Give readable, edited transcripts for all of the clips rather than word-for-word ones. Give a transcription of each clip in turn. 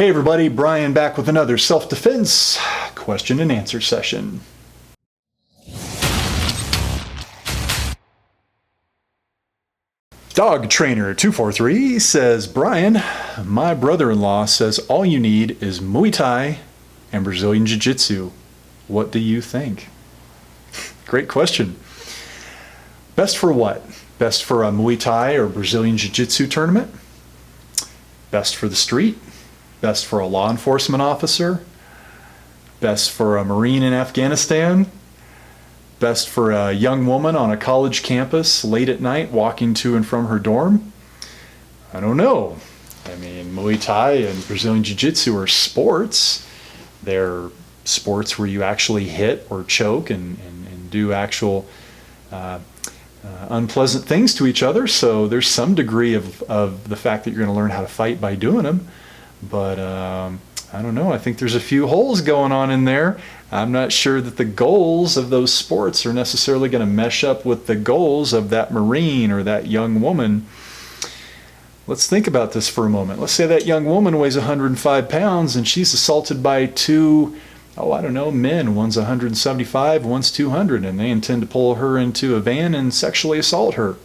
Hey everybody, Brian back with another self-defense question and answer session. Dog Trainer 243 says, Brian, my brother-in-law says all you need is Muay Thai and Brazilian Jiu-Jitsu. What do you think? Great question. Best for what? Best for a Muay Thai or Brazilian Jiu-Jitsu tournament? Best for the street? Best for a law enforcement officer? Best for a Marine in Afghanistan? Best for a young woman on a college campus late at night walking to and from her dorm? I don't know. I mean, Muay Thai and Brazilian Jiu-Jitsu are sports. They're sports where you actually hit or choke and do actual unpleasant things to each other. So there's some degree of the fact that you're going to learn how to fight by doing them. But I don't know. I think there's a few holes going on in there. I'm not sure that the goals of those sports are necessarily going to mesh up with the goals of that Marine or that young woman. Let's think about this for a moment. Let's say that young woman weighs 105 pounds and she's assaulted by two, men. One's 175, one's 200, and they intend to pull her into a van and sexually assault her.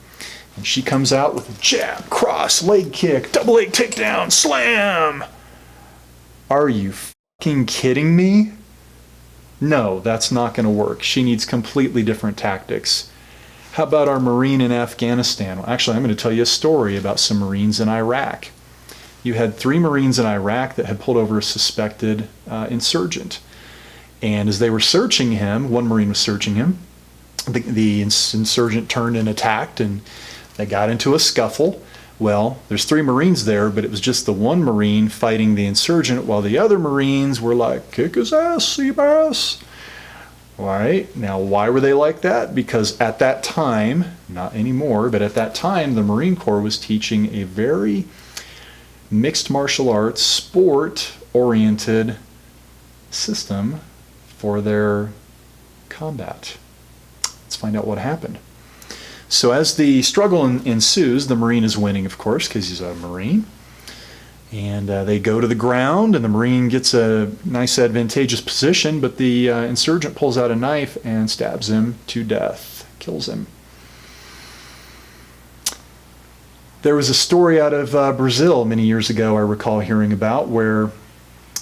And she comes out with a jab, cross, leg kick, double leg takedown, slam. Are you fucking kidding me? No, that's not going to work. She needs completely different tactics. How about our Marine in Afghanistan? Well, actually, I'm going to tell you a story about some Marines in Iraq. You had 3 Marines in Iraq that had pulled over a suspected insurgent. And as they were searching him, one Marine was searching him, the insurgent turned and attacked, and they got into a scuffle. Well, there's 3 Marines there, but it was just the one Marine fighting the insurgent while the other Marines were like, kick his ass, Seabass. All right, now why were they like that? Because at that time, not anymore, but at that time, the Marine Corps was teaching a very mixed martial arts, sport-oriented system for their combat. Let's find out what happened. So as the struggle ensues, the Marine is winning, of course, because he's a Marine. And they go to the ground, and the Marine gets a nice advantageous position, but the insurgent pulls out a knife and stabs him to death, kills him. There was a story out of Brazil many years ago I recall hearing about, where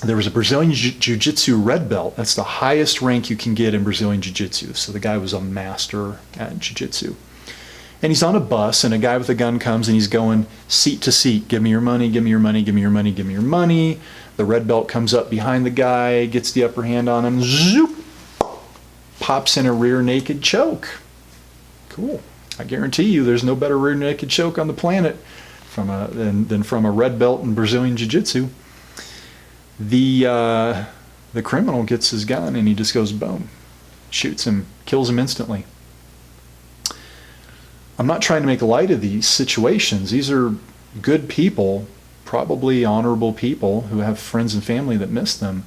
there was a Brazilian Jiu-Jitsu red belt. That's the highest rank you can get in Brazilian Jiu-Jitsu. So the guy was a master at Jiu-Jitsu. And he's on a bus, and a guy with a gun comes, and he's going seat to seat. Give me your money, give me your money, give me your money, give me your money. The red belt comes up behind the guy, gets the upper hand on him, zoop, pops in a rear naked choke. Cool. I guarantee you there's no better rear naked choke on the planet than from a red belt in Brazilian Jiu-Jitsu. The criminal gets his gun, and he just goes boom, shoots him, kills him instantly. I'm not trying to make light of these situations. These are good people, probably honorable people who have friends and family that miss them.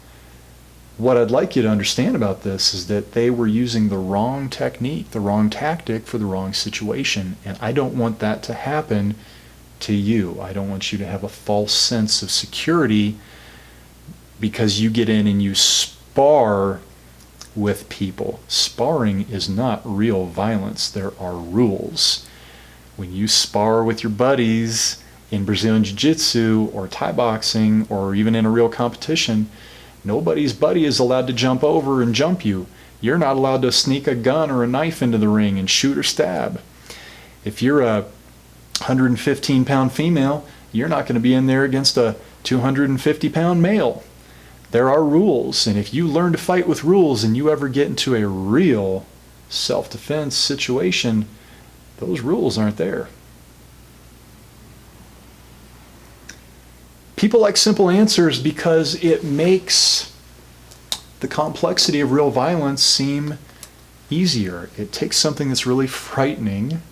What I'd like you to understand about this is that they were using the wrong technique, the wrong tactic for the wrong situation. And I don't want that to happen to you. I don't want you to have a false sense of security because you get in and you spar with people. Sparring is not real violence. There are rules. When you spar with your buddies in Brazilian Jiu-Jitsu or Thai boxing or even in a real competition, nobody's buddy is allowed to jump over and jump you. You're not allowed to sneak a gun or a knife into the ring and shoot or stab. If you're a 115-pound female, you're not going to be in there against a 250-pound male. There are rules, and if you learn to fight with rules and you ever get into a real self-defense situation, those rules aren't there. People like simple answers because it makes the complexity of real violence seem easier. It takes something that's really frightening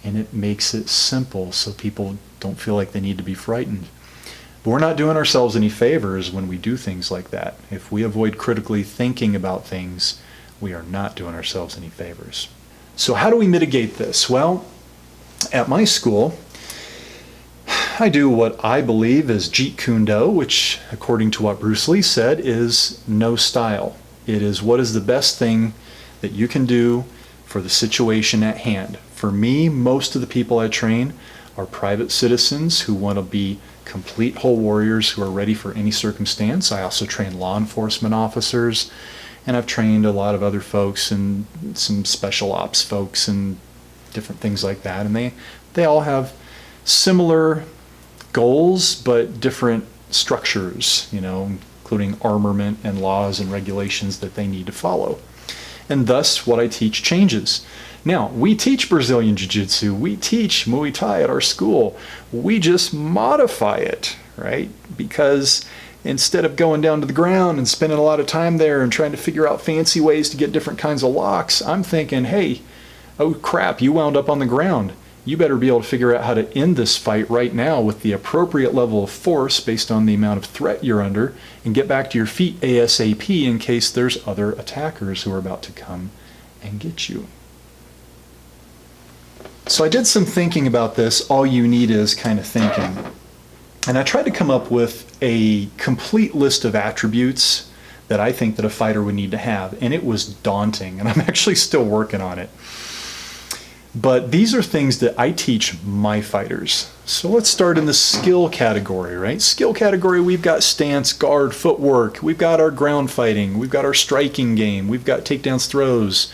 and it makes it simple so people don't feel like they need to be frightened. But we're not doing ourselves any favors when we do things like that. If we avoid critically thinking about things, we are not doing ourselves any favors. So how do we mitigate this? Well, at my school, I do what I believe is Jeet Kune Do, which, according to what Bruce Lee said, is no style. It is what is the best thing that you can do for the situation at hand. For me, most of the people I train are private citizens who want to be complete whole warriors who are ready for any circumstance. I also train law enforcement officers, and I've trained a lot of other folks and some special ops folks and different things like that. And they all have similar goals, but different structures, including armament and laws and regulations that they need to follow. And thus, what I teach changes. Now, we teach Brazilian Jiu-Jitsu, we teach Muay Thai at our school. We just modify it, right? Because instead of going down to the ground and spending a lot of time there and trying to figure out fancy ways to get different kinds of locks, I'm thinking, hey, oh crap, you wound up on the ground. You better be able to figure out how to end this fight right now with the appropriate level of force based on the amount of threat you're under, and get back to your feet ASAP in case there's other attackers who are about to come and get you. So I did some thinking about this. All you need is kind of thinking. And I tried to come up with a complete list of attributes that I think that a fighter would need to have. And it was daunting, and I'm actually still working on it. But these are things that I teach my fighters. So let's start in the skill category, right? Skill category, we've got stance, guard, footwork. We've got our ground fighting. We've got our striking game. We've got takedowns, throws,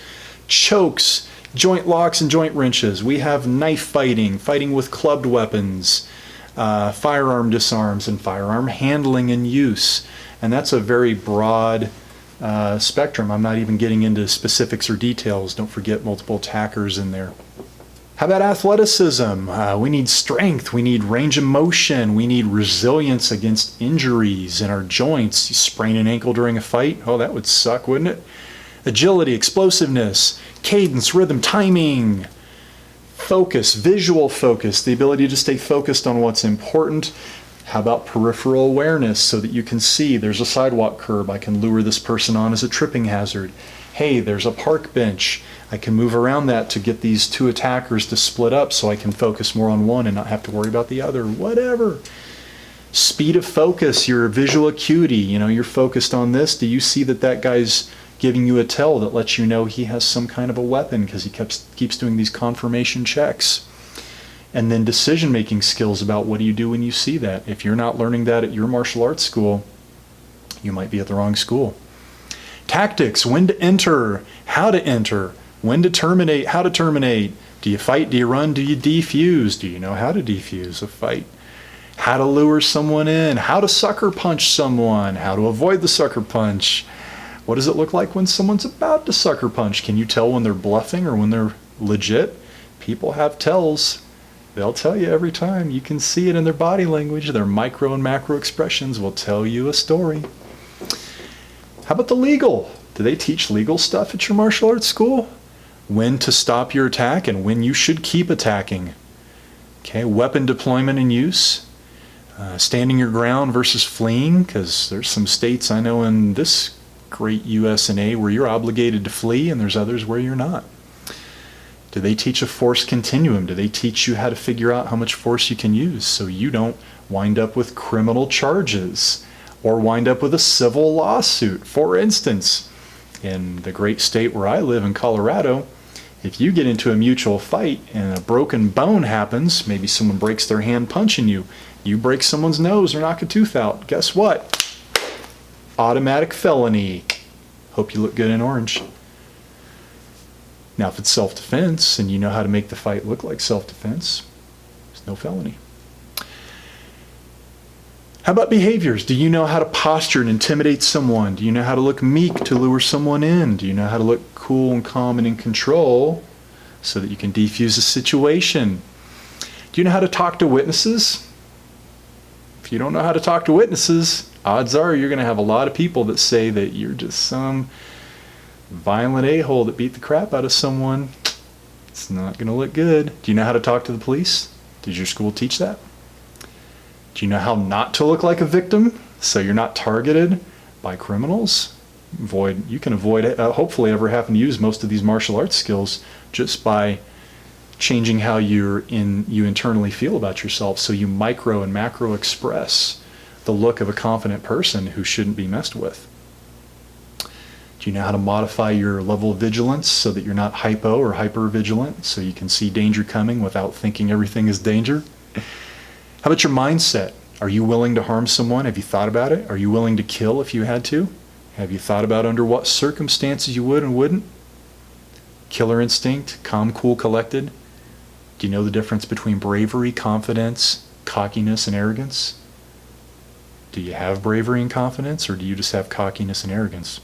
chokes, joint locks, and joint wrenches. We have knife fighting, fighting with clubbed weapons, firearm disarms, and firearm handling and use. And that's a very broad spectrum. I'm not even getting into specifics or details. Don't forget multiple attackers in there. How about athleticism? We need strength. We need range of motion. We need resilience against injuries in our joints. You sprain an ankle during a fight? Oh, that would suck, wouldn't it? Agility, explosiveness, cadence, rhythm, timing, focus, visual focus, the ability to stay focused on what's important. How about peripheral awareness so that you can see there's a sidewalk curb, I can lure this person on as a tripping hazard. Hey, there's a park bench. I can move around that to get these two attackers to split up so I can focus more on one and not have to worry about the other, whatever. Speed of focus, your visual acuity, you're focused on this. Do you see that guy's giving you a tell that lets you know he has some kind of a weapon because he keeps doing these confirmation checks? And then decision-making skills about what do you do when you see that. If you're not learning that at your martial arts school, you might be at the wrong school. Tactics, when to enter, how to enter, when to terminate, how to terminate. Do you fight, do you run, do you defuse? Do you know how to defuse a fight? How to lure someone in, how to sucker punch someone, how to avoid the sucker punch. What does it look like when someone's about to sucker punch? Can you tell when they're bluffing or when they're legit? People have tells. They'll tell you every time. You can see it in their body language. Their micro and macro expressions will tell you a story. How about the legal? Do they teach legal stuff at your martial arts school? When to stop your attack and when you should keep attacking. Okay, weapon deployment and use. Standing your ground versus fleeing, because there's some states I know in this great US&A where you're obligated to flee and there's others where you're not. Do they teach a force continuum? Do they teach you how to figure out how much force you can use so you don't wind up with criminal charges or wind up with a civil lawsuit? For instance, in the great state where I live in Colorado, if you get into a mutual fight and a broken bone happens, maybe someone breaks their hand punching you, you break someone's nose or knock a tooth out, guess what? Automatic felony. Hope you look good in orange. Now, if it's self-defense and you know how to make the fight look like self-defense, there's no felony. How about behaviors? Do you know how to posture and intimidate someone? Do you know how to look meek to lure someone in? Do you know how to look cool and calm and in control so that you can defuse a situation? Do you know how to talk to witnesses? If you don't know how to talk to witnesses, odds are you're going to have a lot of people that say that you're just some violent a-hole that beat the crap out of someone. It's not going to look good. Do you know how to talk to the police? Did your school teach that? Do you know how not to look like a victim so you're not targeted by criminals? You can avoid hopefully ever having to use most of these martial arts skills just by changing how you internally feel about yourself, so you micro and macro express the look of a confident person who shouldn't be messed with. Do you know how to modify your level of vigilance so that you're not hypo or hyper vigilant, so you can see danger coming without thinking everything is danger? How about your mindset? Are you willing to harm someone? Have you thought about it? Are you willing to kill if you had to? Have you thought about under what circumstances you would and wouldn't? Killer instinct, calm, cool, collected. Do you know the difference between bravery, confidence, cockiness, and arrogance? Do you have bravery and confidence, or do you just have cockiness and arrogance?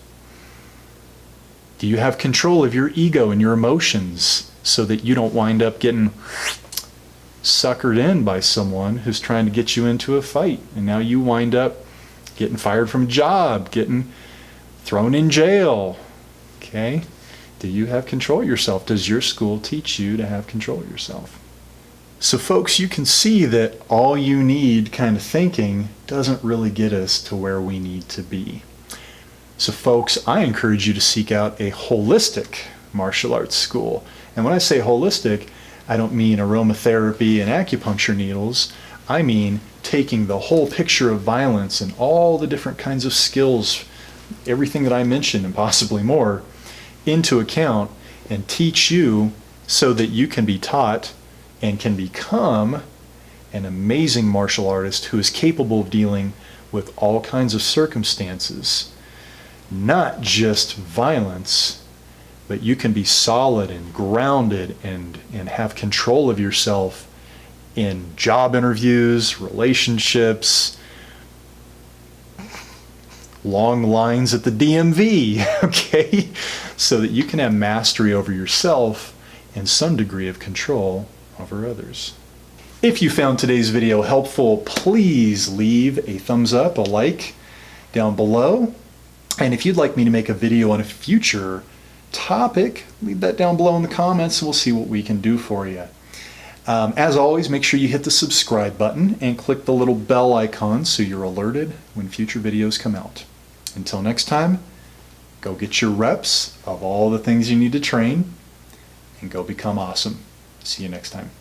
Do you have control of your ego and your emotions so that you don't wind up getting suckered in by someone who's trying to get you into a fight, and now you wind up getting fired from a job, getting thrown in jail? Okay? Do you have control of yourself? Does your school teach you to have control of yourself? So folks, you can see that all you need kind of thinking doesn't really get us to where we need to be. So folks, I encourage you to seek out a holistic martial arts school. And when I say holistic, I don't mean aromatherapy and acupuncture needles. I mean taking the whole picture of violence and all the different kinds of skills, everything that I mentioned and possibly more, into account, and teach you so that you can be taught and can become an amazing martial artist who is capable of dealing with all kinds of circumstances. Not just violence, but you can be solid and grounded and have control of yourself in job interviews, relationships, long lines at the DMV, okay? So that you can have mastery over yourself and some degree of control over others. If you found today's video helpful, please leave a thumbs up, a like down below. And if you'd like me to make a video on a future topic, leave that down below in the comments and we'll see what we can do for you. As always, make sure you hit the subscribe button and click the little bell icon so you're alerted when future videos come out. Until next time, go get your reps of all the things you need to train and go become awesome. See you next time.